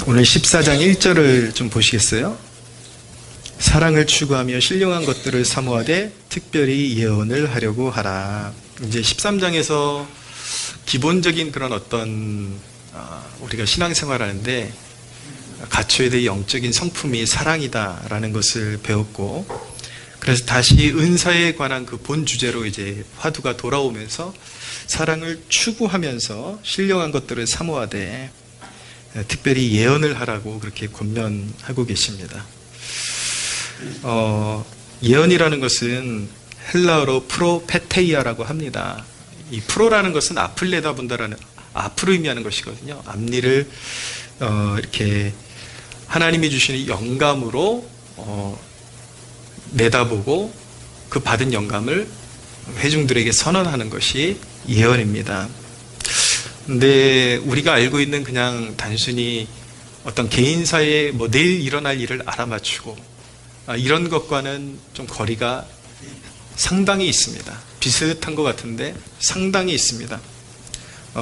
오늘 14장 1절을 좀 보시겠어요? 사랑을 추구하며 신령한 것들을 사모하되 특별히 예언을 하려고 하라. 이제 13장에서 기본적인 그런 어떤 우리가 신앙생활을 하는데 갖춰야 될 영적인 성품이 사랑이다라는 것을 배웠고, 그래서 다시 은사에 관한 그 본 주제로 이제 화두가 돌아오면서 사랑을 추구하면서 신령한 것들을 사모하되 특별히 예언을 하라고 그렇게 권면하고 계십니다. 예언이라는 것은 헬라어로 프로페테이아라고 합니다. 이 프로라는 것은 앞을 내다본다라는, 앞을 의미하는 것이거든요. 앞니를 이렇게 하나님이 주시는 영감으로 내다보고 그 받은 영감을 회중들에게 선언하는 것이 예언입니다. 근데 우리가 알고 있는 그냥 단순히 어떤 개인사에 뭐 내일 일어날 일을 알아맞추고 이런 것과는 좀 거리가 상당히 있습니다. 비슷한 것 같은데 상당히 있습니다.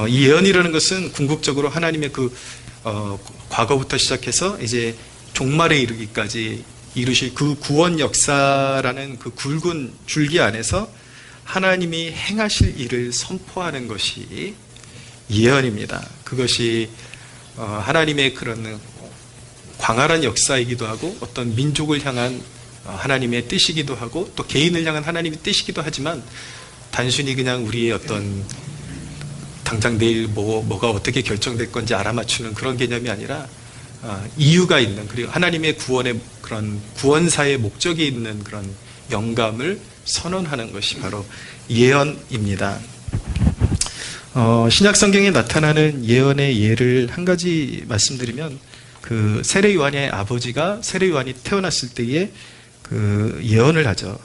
이 예언이라는 것은 궁극적으로 하나님의 그 과거부터 시작해서 이제 종말에 이르기까지 이루실 그 구원 역사라는 그 굵은 줄기 안에서 하나님이 행하실 일을 선포하는 것이 예언입니다. 그것이 하나님의 그런 광활한 역사이기도 하고 어떤 민족을 향한 하나님의 뜻이기도 하고 또 개인을 향한 하나님의 뜻이기도 하지만 단순히 그냥 우리의 어떤 당장 내일 뭐가 어떻게 결정될 건지 알아맞추는 그런 개념이 아니라 이유가 있는, 그리고 하나님의 구원의 그런 구원사의 목적이 있는 그런 영감을 선언하는 것이 바로 예언입니다. 신약 성경에 나타나는 예언의 예를 한 가지 말씀드리면, 그 세례 요한의 아버지가 세례 요한이 태어났을 때에 그 예언을 하죠.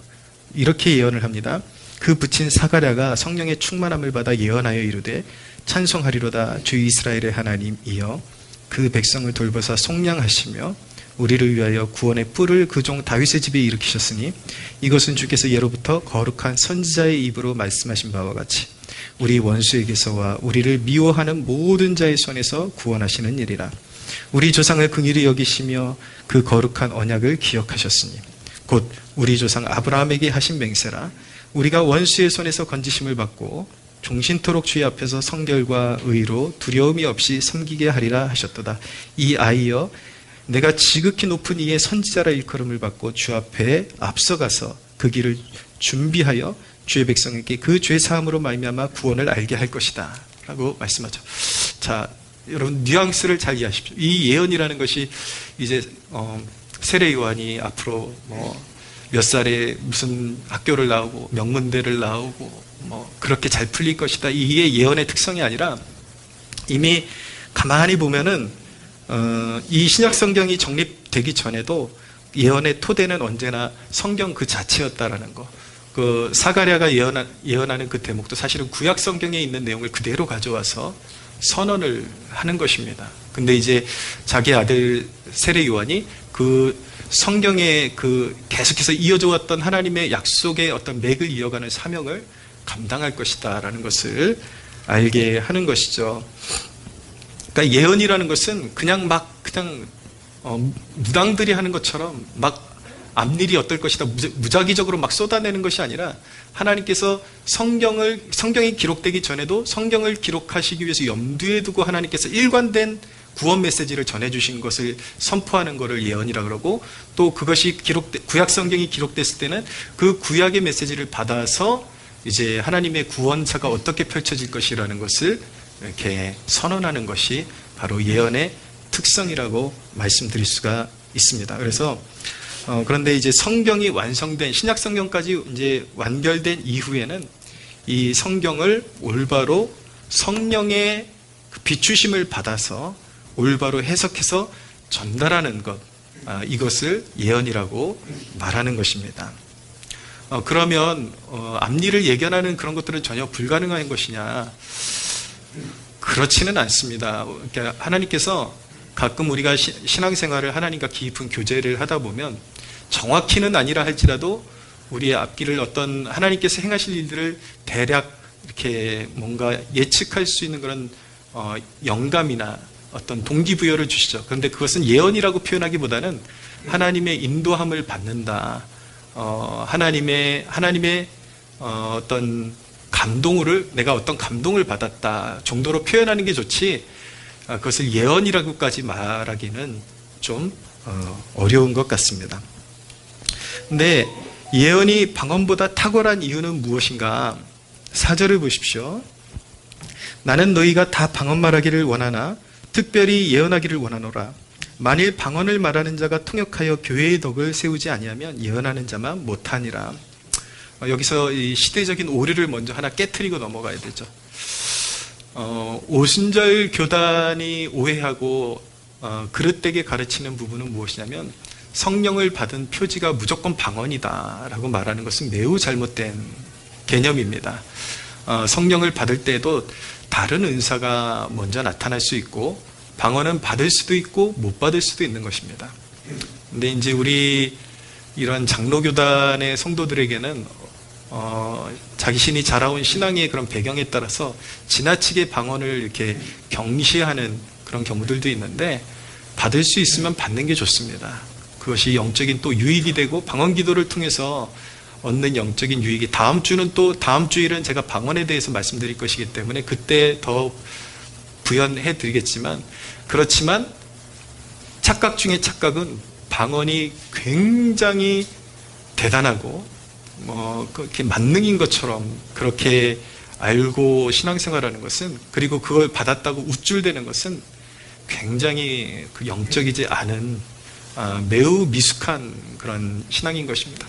이렇게 예언을 합니다. 그 부친 사가랴가 성령의 충만함을 받아 예언하여 이르되 찬송하리로다 주 이스라엘의 하나님이여 그 백성을 돌보사 속량하시며 우리를 위하여 구원의 뿔을 그 종 다윗의 집에 일으키셨으니 이것은 주께서 예로부터 거룩한 선지자의 입으로 말씀하신 바와 같이 우리 원수에게서와 우리를 미워하는 모든 자의 손에서 구원하시는 일이라. 우리 조상을 긍휼히 여기시며 그 거룩한 언약을 기억하셨으니 곧 우리 조상 아브라함에게 하신 맹세라. 우리가 원수의 손에서 건지심을 받고 종신토록 주의 앞에서 성결과 의로 두려움이 없이 섬기게 하리라 하셨도다. 이 아이여 내가 지극히 높은 이의 선지자라 일컬음을 받고 주 앞에 앞서가서 그 길을 준비하여 주의 백성에게 그 죄 사함으로 말미암아 구원을 알게 할 것이다 라고 말씀하죠. 자, 여러분 뉘앙스를 잘 이해하십시오. 이 예언이라는 것이 이제 세례 요한이 앞으로 몇 살에 무슨 학교를 나오고 명문대를 나오고 그렇게 잘 풀릴 것이다, 이게 예언의 특성이 아니라 이미 가만히 보면은 이 신약 성경이 정립되기 전에도 예언의 토대는 언제나 성경 그 자체였다라는 거. 그 사가랴가 예언하는 그 대목도 사실은 구약 성경에 있는 내용을 그대로 가져와서 선언을 하는 것입니다. 근데 이제 자기 아들 세례 요한이 그 성경에 그 계속해서 이어져 왔던 하나님의 약속의 어떤 맥을 이어가는 사명을 감당할 것이다 라는 것을 알게 하는 것이죠. 그러니까 예언이라는 것은 그냥 무당들이 하는 것처럼 막 앞일이 어떨 것이다 무작위적으로 막 쏟아내는 것이 아니라 하나님께서 성경이 기록되기 전에도 성경을 기록하시기 위해서 염두에 두고 하나님께서 일관된 구원 메시지를 전해주신 것을 선포하는 것을 예언이라고 그러고, 또 그것이 구약 성경이 기록됐을 때는 그 구약의 메시지를 받아서 이제 하나님의 구원사가 어떻게 펼쳐질 것이라는 것을 이렇게 선언하는 것이 바로 예언의 특성이라고 말씀드릴 수가 있습니다. 그래서 그런데 이제 성경이 완성된 신약 성경까지 이제 완결된 이후에는 이 성경을 올바로 성령의 비추심을 받아서 올바로 해석해서 전달하는 것, 이것을 예언이라고 말하는 것입니다. 그러면 앞일을 예견하는 그런 것들은 전혀 불가능한 것이냐? 그렇지는 않습니다. 그러니까 하나님께서 가끔 우리가 신앙생활을 하나님과 깊은 교제를 하다 보면 정확히는 아니라 할지라도 우리의 앞길을 어떤 하나님께서 행하실 일들을 대략 이렇게 뭔가 예측할 수 있는 그런 영감이나 어떤 동기부여를 주시죠. 그런데 그것은 예언이라고 표현하기보다는 하나님의 인도함을 받는다. 하나님의 어떤 내가 어떤 감동을 받았다 정도로 표현하는 게 좋지, 그것을 예언이라고까지 말하기는 좀 어려운 것 같습니다. 근데 예언이 방언보다 탁월한 이유는 무엇인가? 4절을 보십시오. 나는 너희가 다 방언 말하기를 원하나 특별히 예언하기를 원하노라. 만일 방언을 말하는 자가 통역하여 교회의 덕을 세우지 아니하면 예언하는 자만 못하니라. 여기서 이 시대적인 오류를 먼저 하나 깨트리고 넘어가야 되죠. 오순절 교단이 오해하고 그릇되게 가르치는 부분은 무엇이냐면, 성령을 받은 표지가 무조건 방언이다라고 말하는 것은 매우 잘못된 개념입니다. 성령을 받을 때도 다른 은사가 먼저 나타날 수 있고, 방언은 받을 수도 있고 못 받을 수도 있는 것입니다. 근데 이제 우리 이런 장로교단의 성도들에게는 자신이 자라온 신앙의 그런 배경에 따라서 지나치게 방언을 이렇게 경시하는 그런 경우들도 있는데, 받을 수 있으면 받는 게 좋습니다. 그것이 영적인 또 유익이 되고, 방언 기도를 통해서 얻는 영적인 유익이, 다음 주일은 제가 방언에 대해서 말씀드릴 것이기 때문에 그때 더 부연해 드리겠지만, 그렇지만 착각 중에 착각은 방언이 굉장히 대단하고 그렇게 만능인 것처럼 그렇게 알고 신앙생활하는 것은, 그리고 그걸 받았다고 우쭐대는 것은 굉장히 그 영적이지 않은 매우 미숙한 그런 신앙인 것입니다.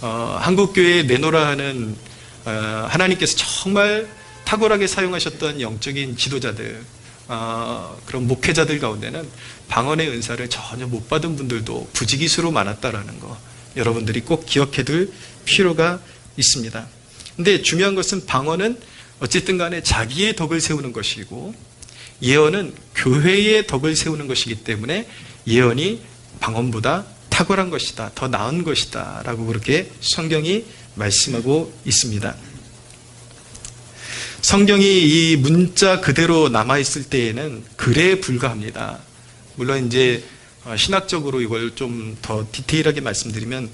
한국교회에 내노라 하는 하나님께서 정말 탁월하게 사용하셨던 영적인 지도자들, 그런 목회자들 가운데는 방언의 은사를 전혀 못 받은 분들도 부지기수로 많았다라는 거, 여러분들이 꼭 기억해둘 필요가 있습니다. 근데 중요한 것은 방언은 어쨌든 간에 자기의 덕을 세우는 것이고, 예언은 교회의 덕을 세우는 것이기 때문에 예언이 방언보다 탁월한 것이다, 더 나은 것이다 라고 그렇게 성경이 말씀하고 있습니다. 성경이 이 문자 그대로 남아있을 때에는 글에 불과합니다. 물론 이제 신학적으로 이걸 좀 더 디테일하게 말씀드리면,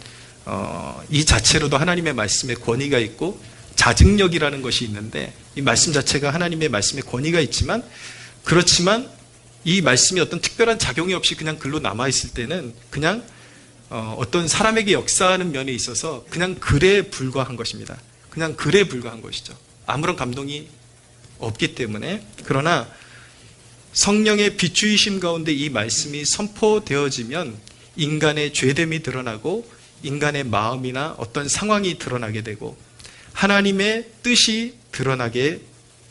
이 자체로도 하나님의 말씀에 권위가 있고 자증력이라는 것이 있는데, 이 말씀 자체가 하나님의 말씀에 권위가 있지만, 그렇지만 이 말씀이 어떤 특별한 작용이 없이 그냥 글로 남아있을 때는 그냥 어떤 사람에게 역사하는 면에 있어서 그냥 글에 불과한 것입니다. 그냥 글에 불과한 것이죠. 아무런 감동이 없기 때문에. 그러나 성령의 비추이심 가운데 이 말씀이 선포되어지면 인간의 죄됨이 드러나고, 인간의 마음이나 어떤 상황이 드러나게 되고, 하나님의 뜻이 드러나게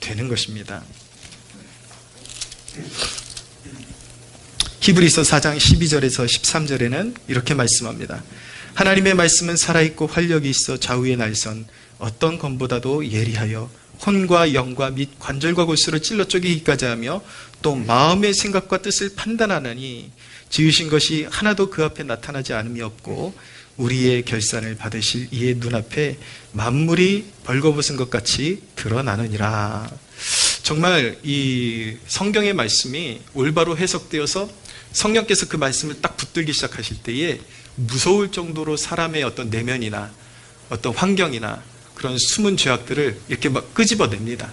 되는 것입니다. 히브리서 4장 12절에서 13절에는 이렇게 말씀합니다. 하나님의 말씀은 살아있고 활력이 있어 좌우의 날선 어떤 검보다도 예리하여 혼과 영과 및 관절과 골수를 찔러 쪼개기까지 하며 또 마음의 생각과 뜻을 판단하나니, 지으신 것이 하나도 그 앞에 나타나지 않음이 없고 우리의 결산을 받으실 이의 눈앞에 만물이 벌거벗은 것 같이 드러나느니라. 정말 이 성경의 말씀이 올바로 해석되어서 성령께서 그 말씀을 딱 붙들기 시작하실 때에 무서울 정도로 사람의 어떤 내면이나 어떤 환경이나 그런 숨은 죄악들을 이렇게 막 끄집어냅니다.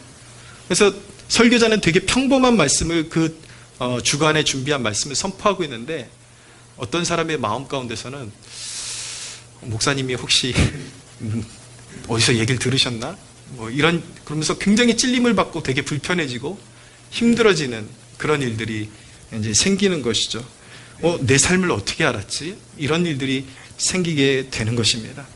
그래서 설교자는 되게 평범한 말씀을 그 주간에 준비한 말씀을 선포하고 있는데, 어떤 사람의 마음 가운데서는 목사님이 혹시 어디서 얘기를 들으셨나? 그러면서 굉장히 찔림을 받고 되게 불편해지고 힘들어지는 그런 일들이 이제 생기는 것이죠. 내 삶을 어떻게 알았지? 이런 일들이 생기게 되는 것입니다.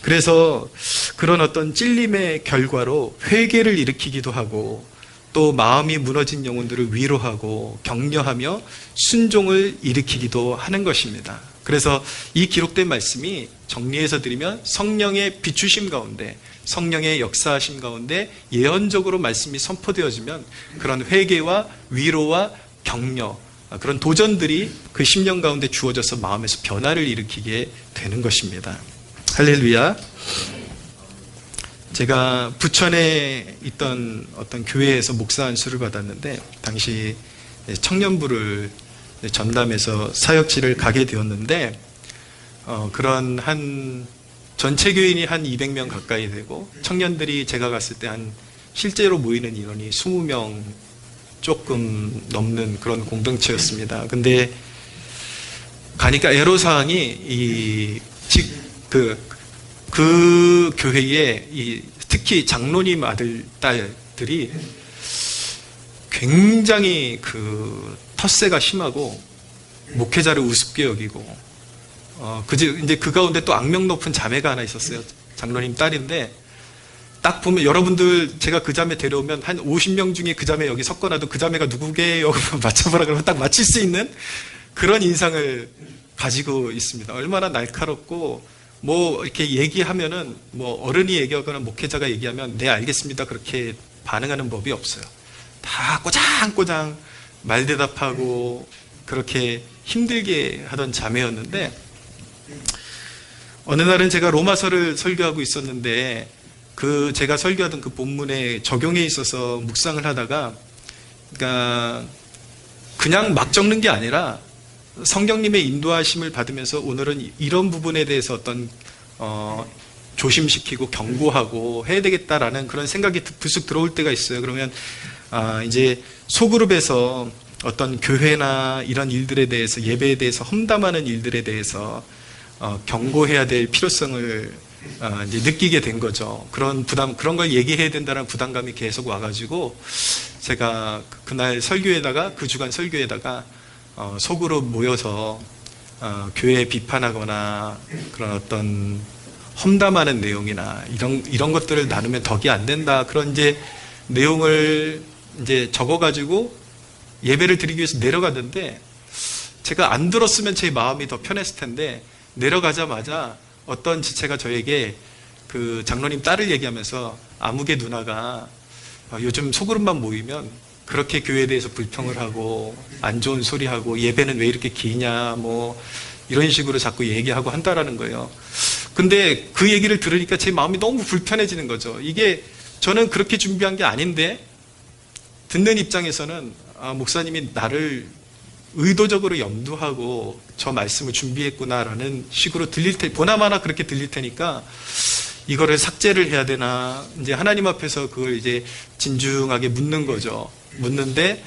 그래서 그런 어떤 찔림의 결과로 회개를 일으키기도 하고, 또 마음이 무너진 영혼들을 위로하고 격려하며 순종을 일으키기도 하는 것입니다. 그래서 이 기록된 말씀이 정리해서 드리면, 성령의 비추심 가운데, 성령의 역사하심 가운데 예언적으로 말씀이 선포되어지면 그런 회개와 위로와 격려, 그런 도전들이 그 심령 가운데 주어져서 마음에서 변화를 일으키게 되는 것입니다. 할렐루야. 제가 부천에 있던 어떤 교회에서 목사 안수를 받았는데 당시 청년부를 전담해서 사역지를 가게 되었는데 그런 한 전체 교인이 한 200명 가까이 되고 청년들이 제가 갔을 때 한 실제로 모이는 인원이 20명 조금 넘는 그런 공동체였습니다. 근데 가니까 애로사항이 그 교회에 특히 장로님 아들, 딸들이 굉장히 텃세가 심하고 목회자를 우습게 여기고 이제 그 가운데 또 악명 높은 자매가 하나 있었어요. 장로님 딸인데 딱 보면 여러분들 제가 그 자매 데려오면 한 50명 중에 그 자매 여기 섞어놔도 그 자매가 누구게요? 맞춰보라 그러면 딱 맞힐 수 있는 그런 인상을 가지고 있습니다. 얼마나 날카롭고 뭐 이렇게 얘기하면은 뭐 어른이 얘기하거나 목회자가 얘기하면 네 알겠습니다 그렇게 반응하는 법이 없어요. 다 꼬장꼬장 말대답하고 그렇게 힘들게 하던 자매였는데 어느 날은 제가 로마서를 설교하고 있었는데 제가 설교하던 그 본문에 적용에 있어서 묵상을 하다가 그러니까 그냥 막 적는 게 아니라 성령님의 인도하심을 받으면서 오늘은 이런 부분에 대해서 어떤 조심시키고 경고하고 해야 되겠다라는 그런 생각이 불쑥 들어올 때가 있어요. 그러면 이제 소그룹에서 어떤 교회나 이런 일들에 대해서 예배에 대해서 험담하는 일들에 대해서 경고해야 될 필요성을 이제 느끼게 된 거죠. 그런 걸 얘기해야 된다는 부담감이 계속 와가지고 제가 그날 설교에다가 그 주간 설교에다가 소그룹 모여서 교회 비판하거나 그런 어떤 험담하는 내용이나 이런 것들을 나누면 덕이 안 된다. 그런 이제 내용을 이제 적어가지고 예배를 드리기 위해서 내려가는데 제가 안 들었으면 제 마음이 더 편했을 텐데 내려가자마자 어떤 지체가 저에게 그 장로님 딸을 얘기하면서 아무개 누나가 요즘 소그룹만 모이면 그렇게 교회에 대해서 불평을 하고 안 좋은 소리 하고 예배는 왜 이렇게 기냐 뭐 이런 식으로 자꾸 얘기하고 한다라는 거예요. 근데 그 얘기를 들으니까 제 마음이 너무 불편해지는 거죠. 이게 저는 그렇게 준비한 게 아닌데 듣는 입장에서는 목사님이 나를 의도적으로 염두하고 저 말씀을 준비했구나라는 식으로 보나마나 그렇게 들릴 테니까 이거를 삭제를 해야 되나 이제 하나님 앞에서 그걸 이제 진중하게 묻는 거죠. 묻는데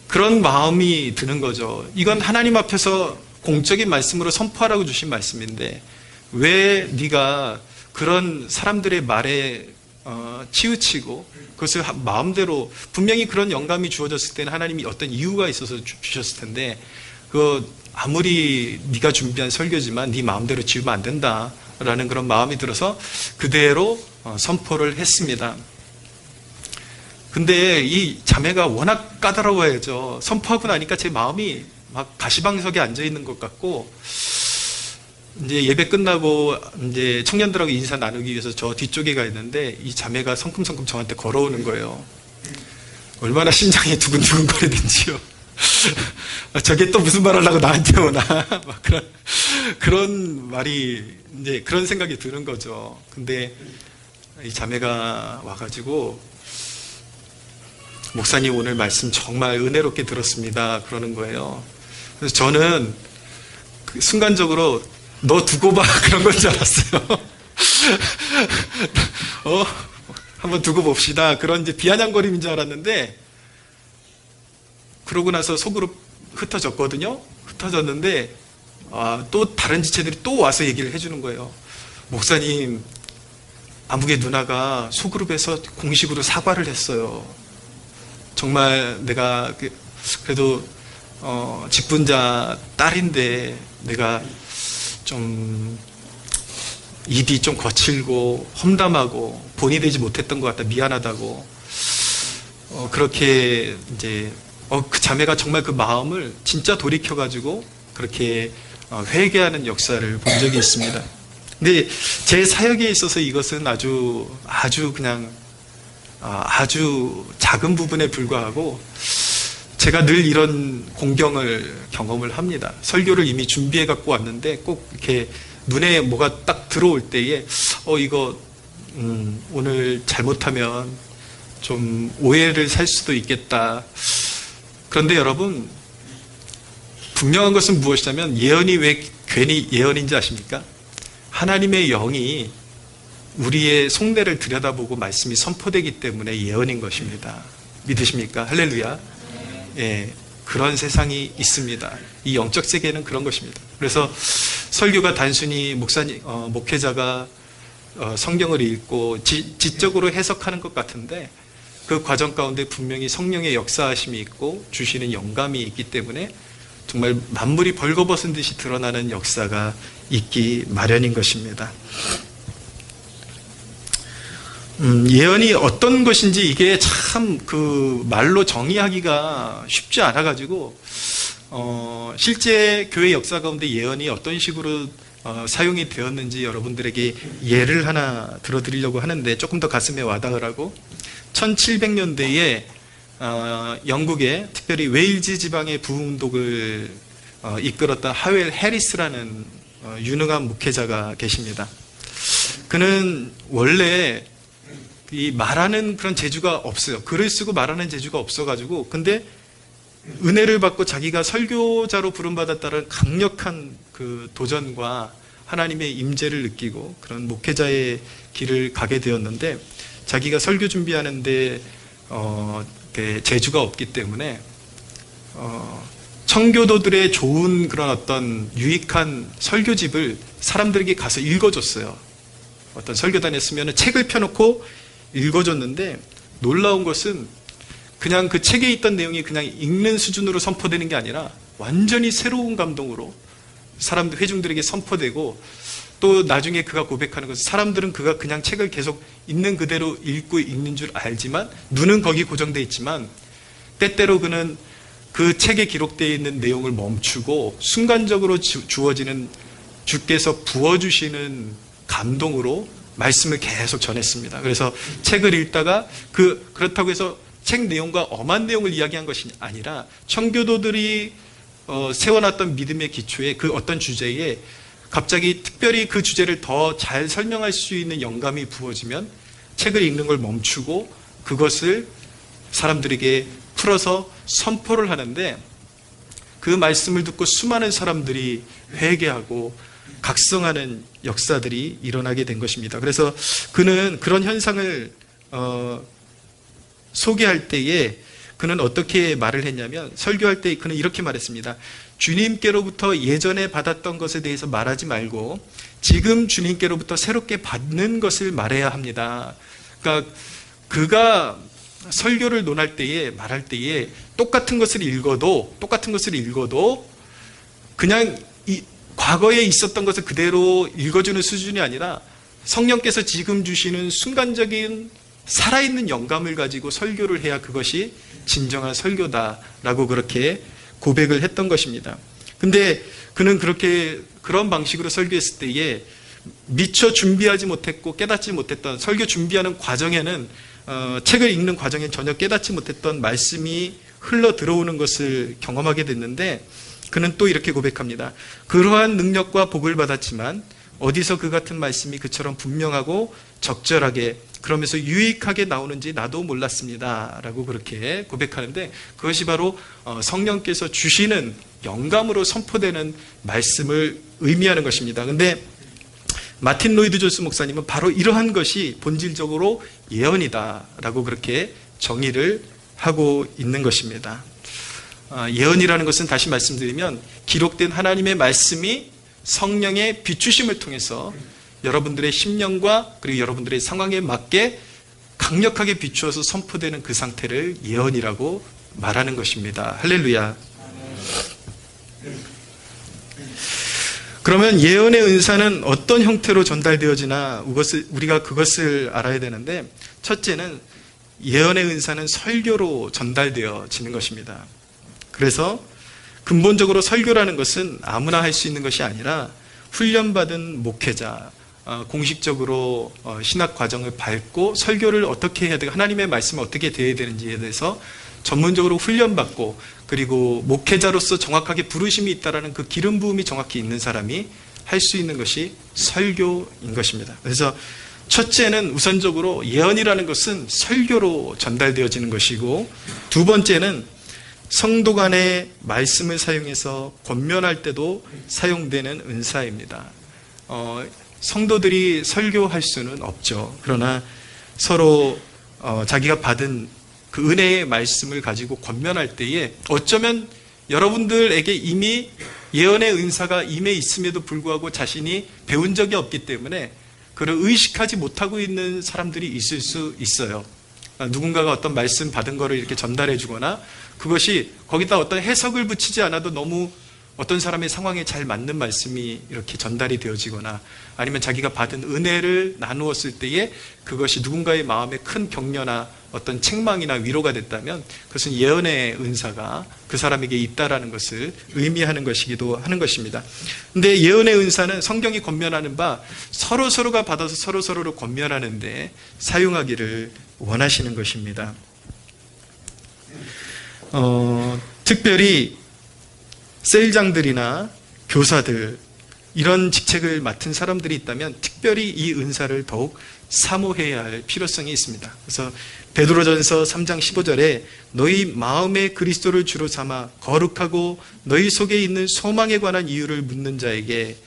그런 마음이 드는 거죠. 이건 하나님 앞에서 공적인 말씀으로 선포하라고 주신 말씀인데 왜 네가 그런 사람들의 말에 치우치고 그것을 마음대로 분명히 그런 영감이 주어졌을 때는 하나님이 어떤 이유가 있어서 주셨을 텐데 아무리 네가 준비한 설교지만 네 마음대로 지우면 안 된다라는 그런 마음이 들어서 그대로 선포를 했습니다. 근데 이 자매가 워낙 까다로워야죠. 선포하고 나니까 제 마음이 막 가시방석에 앉아 있는 것 같고 이제 예배 끝나고 이제 청년들하고 인사 나누기 위해서 저 뒤쪽에 가 있는데 이 자매가 성큼성큼 저한테 걸어오는 거예요. 얼마나 심장이 두근두근 거리든지요. 저게 또 무슨 말 하려고 나한테 오나. 막 그런 말이 이제 그런 생각이 드는 거죠. 근데 이 자매가 와가지고 목사님 오늘 말씀 정말 은혜롭게 들었습니다. 그러는 거예요. 그래서 저는 순간적으로 너 두고 봐 그런 건 줄 알았어요. 한번 두고 봅시다. 그런 이제 비아냥거림인 줄 알았는데 그러고 나서 소그룹 흩어졌거든요. 흩어졌는데 또 다른 지체들이 또 와서 얘기를 해주는 거예요. 목사님 아무개 누나가 소그룹에서 공식으로 사과를 했어요. 정말 내가 그래도 직분자 딸인데 내가 좀 입이 좀 거칠고 험담하고 본이 되지 못했던 것 같다. 미안하다고. 그렇게 이제 그 자매가 정말 그 마음을 진짜 돌이켜가지고 그렇게 회개하는 역사를 본 적이 있습니다. 근데 제 사역에 있어서 이것은 아주 그냥 아주 작은 부분에 불과하고 제가 늘 이런 공경을 경험을 합니다. 설교를 이미 준비해 갖고 왔는데 꼭 이렇게 눈에 뭐가 딱 들어올 때에 이거 오늘 잘못하면 좀 오해를 살 수도 있겠다. 그런데 여러분, 분명한 것은 무엇이냐면 예언이 왜 괜히 예언인지 아십니까? 하나님의 영이 우리의 속내를 들여다보고 말씀이 선포되기 때문에 예언인 것입니다. 믿으십니까? 할렐루야. 예, 그런 세상이 있습니다. 이 영적 세계는 그런 것입니다. 그래서 설교가 단순히 목회자가 성경을 읽고 지적으로 해석하는 것 같은데 그 과정 가운데 분명히 성령의 역사하심이 있고 주시는 영감이 있기 때문에 정말 만물이 벌거벗은 듯이 드러나는 역사가 있기 마련인 것입니다. 예언이 어떤 것인지 이게 참 그 말로 정의하기가 쉽지 않아가지고 실제 교회 역사 가운데 예언이 어떤 식으로 사용이 되었는지 여러분들에게 예를 하나 들어드리려고 하는데 조금 더 가슴에 와닿을 하고 1700년대에 영국의 특별히 웨일즈 지방의 부흥독을 이끌었던 하웰 해리스라는 유능한 목회자가 계십니다. 그는 원래 이 말하는 그런 재주가 없어요. 글을 쓰고 말하는 재주가 없어가지고 근데 은혜를 받고 자기가 설교자로 부름받았다는 강력한 그 도전과 하나님의 임재를 느끼고 그런 목회자의 길을 가게 되었는데 자기가 설교 준비하는데 재주가 없기 때문에 청교도들의 좋은 그런 어떤 유익한 설교집을 사람들에게 가서 읽어줬어요. 어떤 설교단에 쓰면 책을 펴놓고 읽어줬는데 놀라운 것은 그냥 그 책에 있던 내용이 그냥 읽는 수준으로 선포되는 게 아니라 완전히 새로운 감동으로 사람들 회중들에게 선포되고 또 나중에 그가 고백하는 것은 사람들은 그가 그냥 책을 계속 있는 그대로 읽고 읽는 줄 알지만 눈은 거기 고정되어 있지만 때때로 그는 그 책에 기록되어 있는 내용을 멈추고 순간적으로 주어지는 주께서 부어주시는 감동으로 말씀을 계속 전했습니다. 그래서 책을 읽다가 그렇다고 해서 책 내용과 엄한 내용을 이야기한 것이 아니라 청교도들이 세워놨던 믿음의 기초에 그 어떤 주제에 갑자기 특별히 그 주제를 더 잘 설명할 수 있는 영감이 부어지면 책을 읽는 걸 멈추고 그것을 사람들에게 풀어서 선포를 하는데 그 말씀을 듣고 수많은 사람들이 회개하고 각성하는 역사들이 일어나게 된 것입니다. 그래서 그는 그런 현상을 소개할 때에 그는 어떻게 말을 했냐면 설교할 때 그는 이렇게 말했습니다. 주님께로부터 예전에 받았던 것에 대해서 말하지 말고 지금 주님께로부터 새롭게 받는 것을 말해야 합니다. 그러니까 그가 설교를 논할 때에 말할 때에 똑같은 것을 읽어도 그냥 과거에 있었던 것을 그대로 읽어주는 수준이 아니라 성령께서 지금 주시는 순간적인 살아있는 영감을 가지고 설교를 해야 그것이 진정한 설교다라고 그렇게 고백을 했던 것입니다. 근데 그는 그런 방식으로 설교했을 때에 미처 준비하지 못했고 깨닫지 못했던 설교 준비하는 과정에는 책을 읽는 과정에 전혀 깨닫지 못했던 말씀이 흘러 들어오는 것을 경험하게 됐는데 그는 또 이렇게 고백합니다. 그러한 능력과 복을 받았지만 어디서 그 같은 말씀이 그처럼 분명하고 적절하게 그러면서 유익하게 나오는지 나도 몰랐습니다. 라고 그렇게 고백하는데 그것이 바로 성령께서 주시는 영감으로 선포되는 말씀을 의미하는 것입니다. 근데 마틴 로이드 존스 목사님은 바로 이러한 것이 본질적으로 예언이다 라고 그렇게 정의를 하고 있는 것입니다. 예언이라는 것은 다시 말씀드리면 기록된 하나님의 말씀이 성령의 비추심을 통해서 여러분들의 심령과 그리고 여러분들의 상황에 맞게 강력하게 비추어서 선포되는 그 상태를 예언이라고 말하는 것입니다. 할렐루야. 그러면 예언의 은사는 어떤 형태로 전달되어지나 우리가 그것을 알아야 되는데 첫째는 예언의 은사는 설교로 전달되어지는 것입니다. 그래서 근본적으로 설교라는 것은 아무나 할 수 있는 것이 아니라 훈련받은 목회자, 공식적으로 신학 과정을 밟고 설교를 어떻게 해야 되고 하나님의 말씀을 어떻게 대해야 되는지에 대해서 전문적으로 훈련받고 그리고 목회자로서 정확하게 부르심이 있다라는 그 기름 부음이 정확히 있는 사람이 할 수 있는 것이 설교인 것입니다. 그래서 첫째는 우선적으로 예언이라는 것은 설교로 전달되어지는 것이고, 두 번째는 성도 간의 말씀을 사용해서 권면할 때도 사용되는 은사입니다. 성도들이 설교할 수는 없죠. 그러나 서로 자기가 받은 그 은혜의 말씀을 가지고 권면할 때에 어쩌면 여러분들에게 이미 예언의 은사가 임해 있음에도 불구하고 자신이 배운 적이 없기 때문에 그를 의식하지 못하고 있는 사람들이 있을 수 있어요. 누군가가 어떤 말씀 받은 거를 이렇게 전달해 주거나, 그것이 거기다 어떤 해석을 붙이지 않아도 너무 어떤 사람의 상황에 잘 맞는 말씀이 이렇게 전달이 되어지거나, 아니면 자기가 받은 은혜를 나누었을 때에 그것이 누군가의 마음에 큰 격려나 어떤 책망이나 위로가 됐다면 그것은 예언의 은사가 그 사람에게 있다라는 것을 의미하는 것이기도 하는 것입니다. 근데 예언의 은사는 성경이 권면하는 바 서로서로가 받아서 서로서로를 권면하는데 사용하기를 원하시는 것입니다. 특별히 셀장들이나 교사들, 이런 직책을 맡은 사람들이 있다면 특별히 이 은사를 더욱 사모해야 할 필요성이 있습니다. 그래서 베드로전서 3장 15절에 너희 마음에 그리스도를 주로 삼아 거룩하고 너희 속에 있는 소망에 관한 이유를 묻는 자에게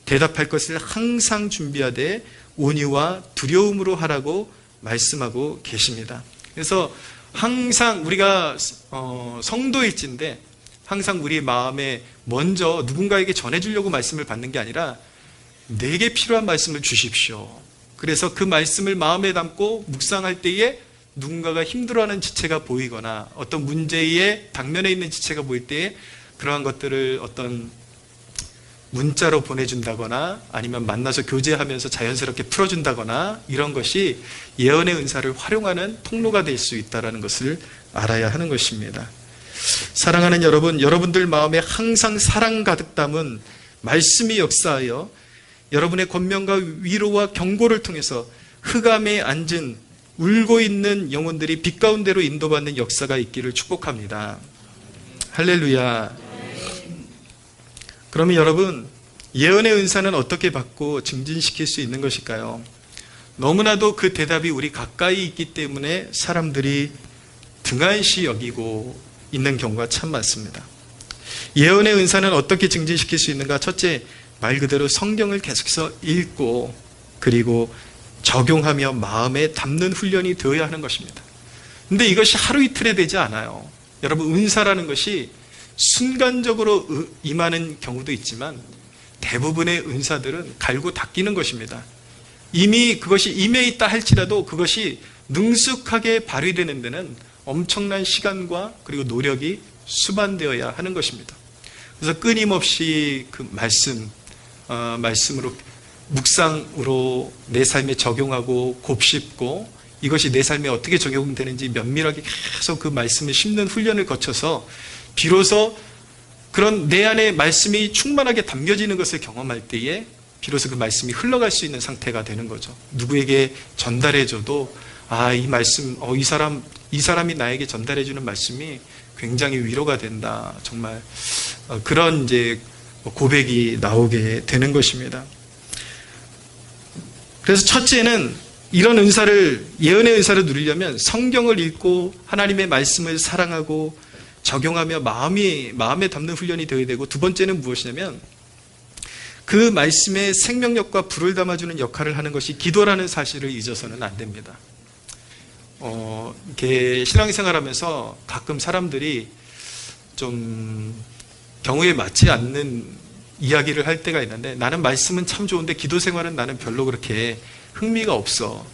대답할 것을 항상 준비하되 온유와 두려움으로 하라고 말씀하고 계십니다. 그래서 항상 우리가 성도일진데 항상 우리 마음에 먼저 누군가에게 전해주려고 말씀을 받는 게 아니라 내게 필요한 말씀을 주십시오. 그래서 그 말씀을 마음에 담고 묵상할 때에 누군가가 힘들어하는 지체가 보이거나 어떤 문제에 당면에 있는 지체가 보일 때에 그러한 것들을 어떤 문자로 보내준다거나 아니면 만나서 교제하면서 자연스럽게 풀어준다거나 이런 것이 예언의 은사를 활용하는 통로가 될 수 있다는 것을 알아야 하는 것입니다. 사랑하는 여러분, 여러분들 마음에 항상 사랑 가득 담은 말씀이 역사하여 여러분의 권면과 위로와 경고를 통해서 흑암에 앉은 울고 있는 영혼들이 빛 가운데로 인도받는 역사가 있기를 축복합니다. 할렐루야. 그러면 여러분, 예언의 은사는 어떻게 받고 증진시킬 수 있는 것일까요? 너무나도 그 대답이 우리 가까이 있기 때문에 사람들이 등한시 여기고 있는 경우가 참 많습니다. 예언의 은사는 어떻게 증진시킬 수 있는가? 첫째, 말 그대로 성경을 계속해서 읽고 그리고 적용하며 마음에 담는 훈련이 되어야 하는 것입니다. 근데 이것이 하루 이틀에 되지 않아요. 여러분, 은사라는 것이 순간적으로 임하는 경우도 있지만 대부분의 은사들은 갈고 닦이는 것입니다. 이미 그것이 임해 있다 할지라도 그것이 능숙하게 발휘되는 데는 엄청난 시간과 그리고 노력이 수반되어야 하는 것입니다. 그래서 끊임없이 그 말씀으로 묵상으로 내 삶에 적용하고 곱씹고 이것이 내 삶에 어떻게 적용되는지 면밀하게 계속 그 말씀을 심는 훈련을 거쳐서 비로소 그런 내 안에 말씀이 충만하게 담겨지는 것을 경험할 때에 비로소 그 말씀이 흘러갈 수 있는 상태가 되는 거죠. 누구에게 전달해줘도 이 말씀, 이 사람이 나에게 전달해주는 말씀이 굉장히 위로가 된다. 정말 그런 이제 고백이 나오게 되는 것입니다. 그래서 첫째는 이런 은사를, 예언의 은사를 누리려면 성경을 읽고 하나님의 말씀을 사랑하고 적용하며 마음에 담는 훈련이 되어야 되고, 두 번째는 무엇이냐면 그 말씀에 생명력과 불을 담아주는 역할을 하는 것이 기도라는 사실을 잊어서는 안 됩니다. 이렇게 신앙생활하면서 가끔 사람들이 좀 경우에 맞지 않는 이야기를 할 때가 있는데, 나는 말씀은 참 좋은데 기도 생활은 나는 별로 그렇게 흥미가 없어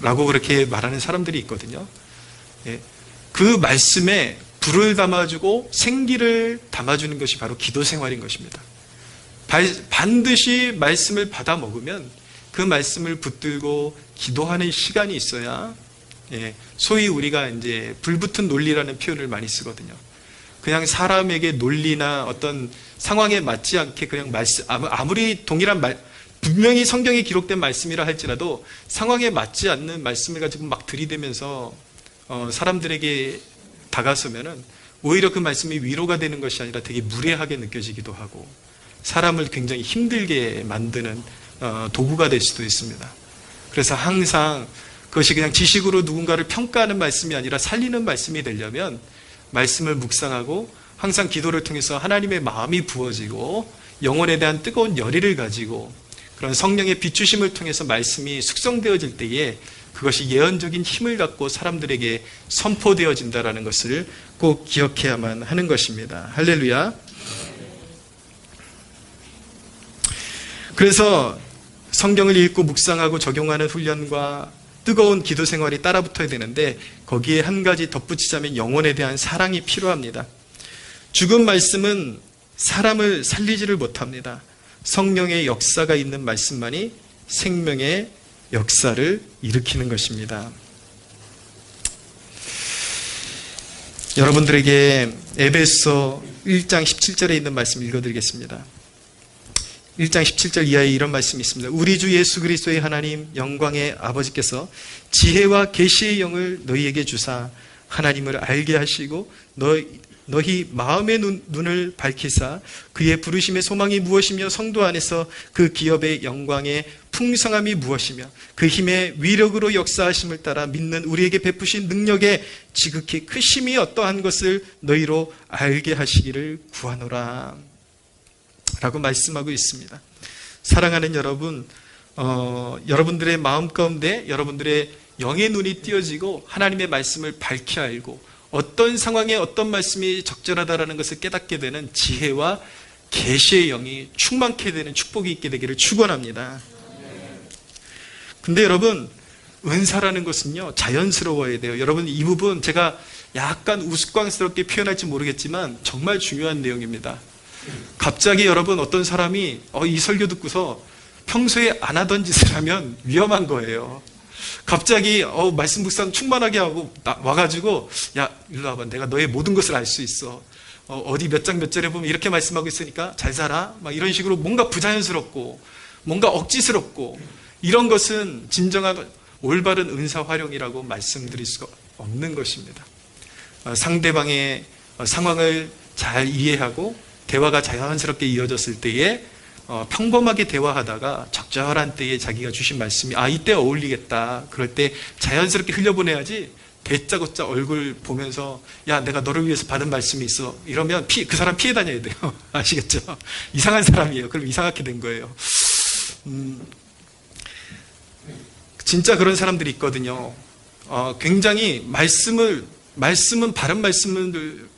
라고 그렇게 말하는 사람들이 있거든요. 그 말씀에 불을 담아주고 생기를 담아주는 것이 바로 기도 생활인 것입니다. 반드시 말씀을 받아 먹으면 그 말씀을 붙들고 기도하는 시간이 있어야, 소위 우리가 이제 불붙은 논리라는 표현을 많이 쓰거든요. 그냥 사람에게 논리나 어떤 상황에 맞지 않게 그냥 아무리 동일한 분명히 성경에 기록된 말씀이라 할지라도 상황에 맞지 않는 말씀을 가지고 막 들이대면서 사람들에게 다가서면은 오히려 그 말씀이 위로가 되는 것이 아니라 되게 무례하게 느껴지기도 하고 사람을 굉장히 힘들게 만드는 도구가 될 수도 있습니다. 그래서 항상 그것이 그냥 지식으로 누군가를 평가하는 말씀이 아니라 살리는 말씀이 되려면 말씀을 묵상하고 항상 기도를 통해서 하나님의 마음이 부어지고 영혼에 대한 뜨거운 열의를 가지고 그런 성령의 비추심을 통해서 말씀이 숙성되어질 때에 그것이 예언적인 힘을 갖고 사람들에게 선포되어진다는 것을 꼭 기억해야만 하는 것입니다. 할렐루야. 그래서 성경을 읽고 묵상하고 적용하는 훈련과 뜨거운 기도 생활이 따라붙어야 되는데 거기에 한 가지 덧붙이자면 영혼에 대한 사랑이 필요합니다. 죽은 말씀은 사람을 살리지를 못합니다. 성령의 역사가 있는 말씀만이 생명의 역사를 일으키는 것입니다. 여러분들에게 에베소 1장 17절에 있는 말씀 읽어드리겠습니다. 1장 17절 이하에 이런 말씀이 있습니다. 우리 주 예수 그리스도의 하나님 영광의 아버지께서 지혜와 계시의 영을 너희에게 주사 하나님을 알게 하시고 너희 마음의 눈을 밝히사 그의 부르심의 소망이 무엇이며 성도 안에서 그 기업의 영광의 풍성함이 무엇이며 그 힘의 위력으로 역사하심을 따라 믿는 우리에게 베푸신 능력의 지극히 크심이 어떠한 것을 너희로 알게 하시기를 구하노라 라고 말씀하고 있습니다. 사랑하는 여러분, 여러분들의 마음 가운데 여러분들의 영의 눈이 띄어지고 하나님의 말씀을 밝히 알고 어떤 상황에 어떤 말씀이 적절하다라는 것을 깨닫게 되는 지혜와 계시의 영이 충만케 되는 축복이 있게 되기를 축원합니다. 근데 여러분, 은사라는 것은요 자연스러워야 돼요. 여러분, 이 부분 제가 약간 우스꽝스럽게 표현할지 모르겠지만 정말 중요한 내용입니다. 갑자기 여러분 어떤 사람이 이 설교 듣고서 평소에 안 하던 짓을 하면 위험한 거예요. 갑자기 말씀 묵상 충만하게 하고 와가지고 야 일로 와봐, 내가 너의 모든 것을 알 수 있어, 어디 몇 장 몇 절에 보면 이렇게 말씀하고 있으니까 잘 살아, 막 이런 식으로 뭔가 부자연스럽고 뭔가 억지스럽고 이런 것은 진정한 올바른 은사 활용이라고 말씀드릴 수가 없는 것입니다. 상대방의 상황을 잘 이해하고 대화가 자연스럽게 이어졌을 때에 평범하게 대화하다가 적절한 때에 자기가 주신 말씀이 이때 어울리겠다, 그럴 때 자연스럽게 흘려보내야지 대짜고짜 얼굴 보면서 야 내가 너를 위해서 받은 말씀이 있어 이러면 그 사람 피해 다녀야 돼요. 아시겠죠? 이상한 사람이에요. 그럼 이상하게 된 거예요. 진짜 그런 사람들이 있거든요. 굉장히 말씀은 바른 말씀을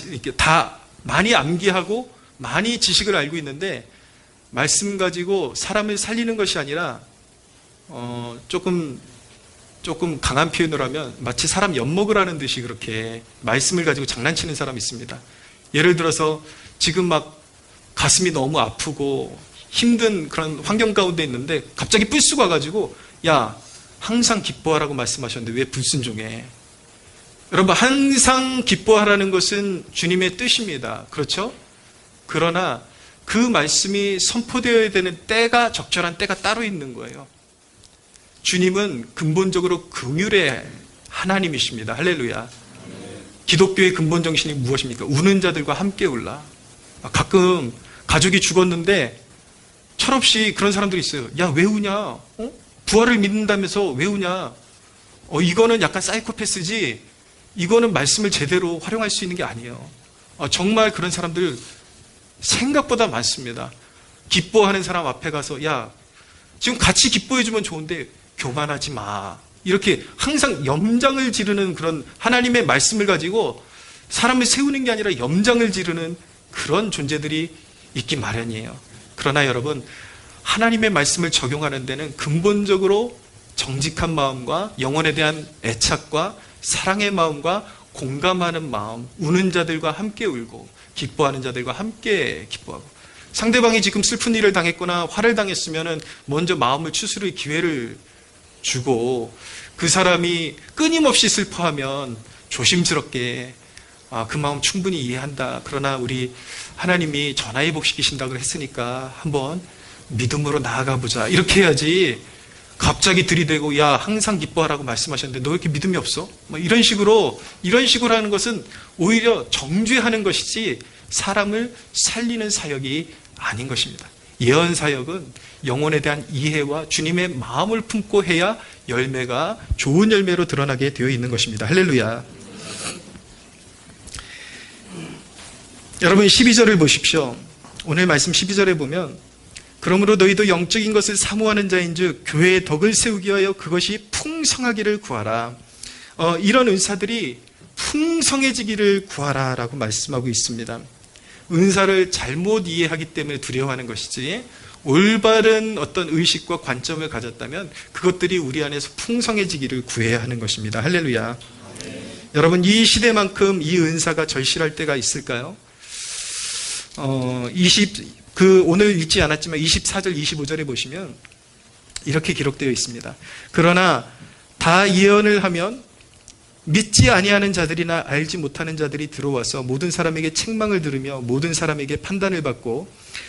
이렇게 다 많이 암기하고 많이 지식을 알고 있는데 말씀 가지고 사람을 살리는 것이 아니라 조금 강한 표현을 하면 마치 사람 엿먹으라는 듯이 그렇게 말씀을 가지고 장난치는 사람이 있습니다. 예를 들어서 지금 막 가슴이 너무 아프고 힘든 그런 환경 가운데 있는데 갑자기 뿔쑥 와가지고 야 항상 기뻐하라고 말씀하셨는데 왜 불순종해? 여러분, 항상 기뻐하라는 것은 주님의 뜻입니다. 그렇죠? 그러나 그 말씀이 선포되어야 되는 때가, 적절한 때가 따로 있는 거예요. 주님은 근본적으로 긍휼의 하나님이십니다. 할렐루야. 기독교의 근본 정신이 무엇입니까? 우는 자들과 함께 울라. 가끔 가족이 죽었는데 철없이 그런 사람들이 있어요. 야, 왜 우냐? 부활을 믿는다면서 왜 우냐? 이거는 약간 사이코패스지, 이거는 말씀을 제대로 활용할 수 있는 게 아니에요. 정말 그런 사람들 생각보다 많습니다. 기뻐하는 사람 앞에 가서 야 지금 같이 기뻐해주면 좋은데 교만하지 마, 이렇게 항상 염장을 지르는 그런 하나님의 말씀을 가지고 사람을 세우는 게 아니라 염장을 지르는 그런 존재들이 있기 마련이에요. 그러나 여러분, 하나님의 말씀을 적용하는 데는 근본적으로 정직한 마음과 영혼에 대한 애착과 사랑의 마음과 공감하는 마음, 우는 자들과 함께 울고 기뻐하는 자들과 함께 기뻐하고, 상대방이 지금 슬픈 일을 당했거나 화를 당했으면 먼저 마음을 추스릴 기회를 주고, 그 사람이 끊임없이 슬퍼하면 조심스럽게 그 마음 충분히 이해한다, 그러나 우리 하나님이 전화위복시키신다고 했으니까 한번 믿음으로 나아가 보자, 이렇게 해야지 갑자기 들이대고 야 항상 기뻐하라고 말씀하셨는데 너 왜 이렇게 믿음이 없어? 이런 식으로 하는 것은 오히려 정죄하는 것이지 사람을 살리는 사역이 아닌 것입니다. 예언 사역은 영혼에 대한 이해와 주님의 마음을 품고 해야 열매가 좋은 열매로 드러나게 되어 있는 것입니다. 할렐루야. 여러분 12절을 보십시오. 오늘 말씀 12절에 보면 그러므로 너희도 영적인 것을 사모하는 자인즉 교회의 덕을 세우기 위하여 그것이 풍성하기를 구하라. 이런 은사들이 풍성해지기를 구하라 라고 말씀하고 있습니다. 은사를 잘못 이해하기 때문에 두려워하는 것이지 올바른 어떤 의식과 관점을 가졌다면 그것들이 우리 안에서 풍성해지기를 구해야 하는 것입니다. 할렐루야. 여러분 이 시대만큼 이 은사가 절실할 때가 있을까요? 오늘 읽지 않았지만 24절 25절에 보시면 이렇게 기록되어 있습니다. 그러나 다 예언을 하면 믿지 아니하는 자들이나 알지 못하는 자들이 들어와서 모든 사람에게 책망을 들으며 모든 사람에게 판단을 받고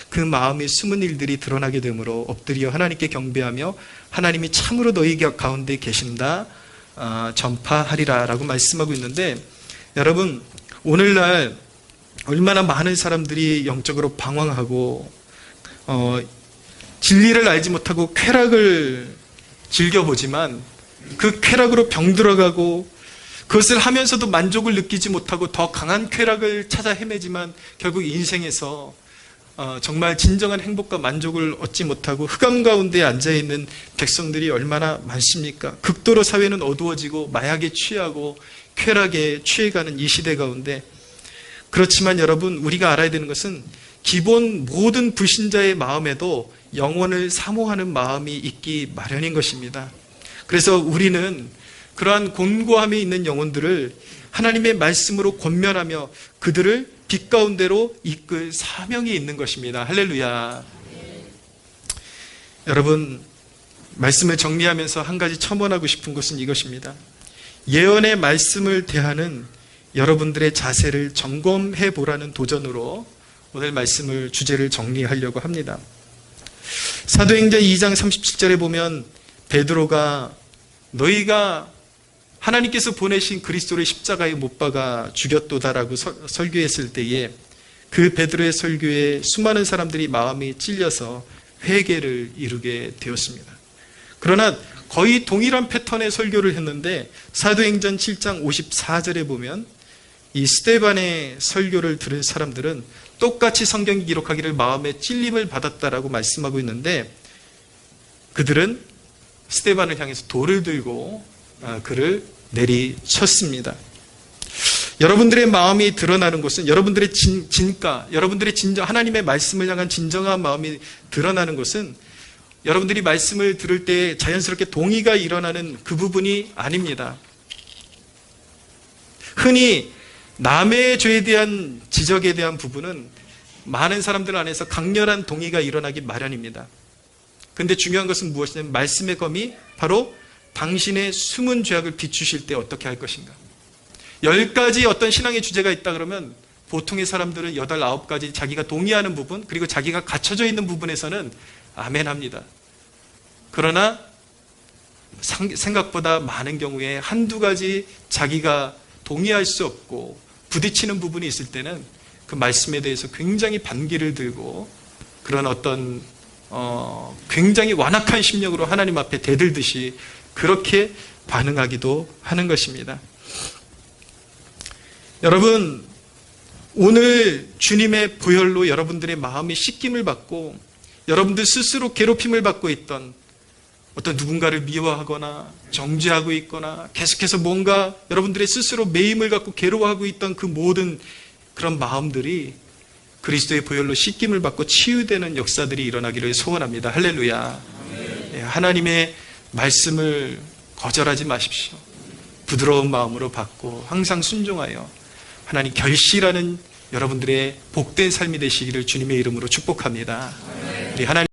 그 마음의 숨은 일들이 드러나게 되므로 엎드려 하나님께 경배하며 하나님이 참으로 너희 가운데 계신다 전파하리라 라고 말씀하고 있는데, 여러분 오늘날 얼마나 많은 사람들이 영적으로 방황하고 진리를 알지 못하고 쾌락을 즐겨보지만 그 쾌락으로 병들어가고 그것을 하면서도 만족을 느끼지 못하고 더 강한 쾌락을 찾아 헤매지만 결국 인생에서 정말 진정한 행복과 만족을 얻지 못하고 흑암 가운데 앉아있는 백성들이 얼마나 많습니까? 극도로 사회는 어두워지고 마약에 취하고 쾌락에 취해가는 이 시대 가운데, 그렇지만 여러분 우리가 알아야 되는 것은 기본 모든 불신자의 마음에도 영혼을 사모하는 마음이 있기 마련인 것입니다. 그래서 우리는 그러한 곤고함에 있는 영혼들을 하나님의 말씀으로 권면하며 그들을 빛 가운데로 이끌 사명이 있는 것입니다. 할렐루야. 여러분 말씀을 정리하면서 한 가지 첨언하고 싶은 것은 이것입니다. 예언의 말씀을 대하는 여러분들의 자세를 점검해 보라는 도전으로 오늘 말씀을 주제를 정리하려고 합니다. 사도행전 2장 37절에 보면 베드로가 너희가 하나님께서 보내신 그리스도를 십자가에 못 박아 죽였도다라고 설교했을 때에 그 베드로의 설교에 수많은 사람들이 마음이 찔려서 회개를 이루게 되었습니다. 그러나 거의 동일한 패턴의 설교를 했는데 사도행전 7장 54절에 보면 이 스데반의 설교를 들은 사람들은 똑같이 성경이 기록하기를 마음에 찔림을 받았다라고 말씀하고 있는데 그들은 스데반을 향해서 돌을 들고 그를 내리쳤습니다. 여러분들의 마음이 드러나는 것은 여러분들의 진가, 여러분들의 하나님의 말씀을 향한 진정한 마음이 드러나는 것은 여러분들이 말씀을 들을 때 자연스럽게 동의가 일어나는 그 부분이 아닙니다. 흔히 남의 죄에 대한 지적에 대한 부분은 많은 사람들 안에서 강렬한 동의가 일어나기 마련입니다. 그런데 중요한 것은 무엇이냐면 말씀의 검이 바로 당신의 숨은 죄악을 비추실 때 어떻게 할 것인가. 10가지 어떤 신앙의 주제가 있다 그러면 보통의 사람들은 8, 9가지 자기가 동의하는 부분 그리고 자기가 갇혀져 있는 부분에서는 아멘 합니다. 그러나 생각보다 많은 경우에 한두 가지 자기가 동의할 수 없고 부딪히는 부분이 있을 때는 그 말씀에 대해서 굉장히 반기를 들고 그런 어떤 굉장히 완악한 심령으로 하나님 앞에 대들듯이 그렇게 반응하기도 하는 것입니다. 여러분 오늘 주님의 보혈로 여러분들의 마음이 씻김을 받고 여러분들 스스로 괴롭힘을 받고 있던 어떤 누군가를 미워하거나 정죄하고 있거나 계속해서 뭔가 여러분들의 스스로 매임을 갖고 괴로워하고 있던 그 모든 그런 마음들이 그리스도의 보혈로 씻김을 받고 치유되는 역사들이 일어나기를 소원합니다. 할렐루야. 하나님의 말씀을 거절하지 마십시오. 부드러운 마음으로 받고 항상 순종하여 하나님 결실하는 여러분들의 복된 삶이 되시기를 주님의 이름으로 축복합니다. 우리 하나님